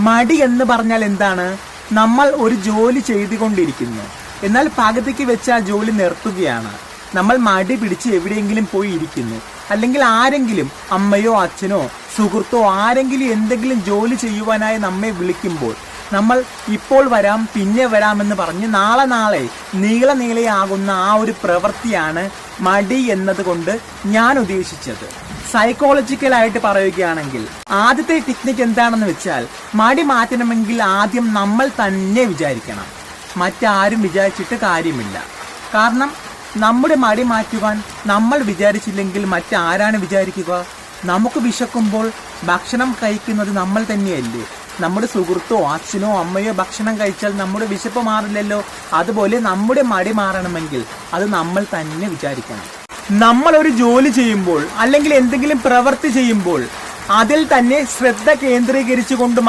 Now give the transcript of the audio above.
മടി എന്ന് പറഞ്ഞാൽ എന്താണ്? നമ്മൾ ഒരു ജോലി ചെയ്തുകൊണ്ടിരിക്കുന്നു, എന്നാൽ പകുതിക്ക് വെച്ച് ആ ജോലി നിർത്തുകയാണ്. നമ്മൾ മടി പിടിച്ച് എവിടെയെങ്കിലും പോയി ഇരിക്കുന്നു, അല്ലെങ്കിൽ ആരെങ്കിലും അമ്മയോ അച്ഛനോ സുഹൃത്തോ ആരെങ്കിലും എന്തെങ്കിലും ജോലി ചെയ്യുവാനായി നമ്മെ വിളിക്കുമ്പോൾ നമ്മൾ ഇപ്പോൾ വരാം പിന്നെ വരാമെന്ന് പറഞ്ഞ് നാളെ നീളയാകുന്ന ആ ഒരു പ്രവൃത്തിയാണ് മടി എന്നതുകൊണ്ട് ഞാൻ ഉദ്ദേശിച്ചത്. സൈക്കോളജിക്കലായിട്ട് പറയുകയാണെങ്കിൽ ആദ്യത്തെ ടെക്നിക്ക് എന്താണെന്ന് വെച്ചാൽ, മടി മാറ്റണമെങ്കിൽ ആദ്യം നമ്മൾ തന്നെ വിചാരിക്കണം, മറ്റാരും വിചാരിച്ചിട്ട് കാര്യമില്ല. കാരണം നമ്മുടെ മടി മാറ്റുവാൻ നമ്മൾ വിചാരിച്ചില്ലെങ്കിൽ മറ്റാരാണ് വിചാരിക്കുക? നമുക്ക് വിശക്കുമ്പോൾ ഭക്ഷണം കഴിക്കുന്നത് നമ്മൾ തന്നെയല്ലേ? നമ്മുടെ സുഹൃത്തോ അച്ഛനോ അമ്മയോ ഭക്ഷണം കഴിച്ചാൽ നമ്മുടെ വിശപ്പ് മാറില്ലല്ലോ. അതുപോലെ നമ്മുടെ മടി മാറണമെങ്കിൽ അത് നമ്മൾ തന്നെ വിചാരിക്കണം. നമ്മൾ ഒരു ജോലി ചെയ്യുമ്പോൾ അല്ലെങ്കിൽ എന്തെങ്കിലും പ്രവൃത്തി ചെയ്യുമ്പോൾ അതിൽ തന്നെ ശ്രദ്ധ കേന്ദ്രീകരിച്ചുകൊണ്ട്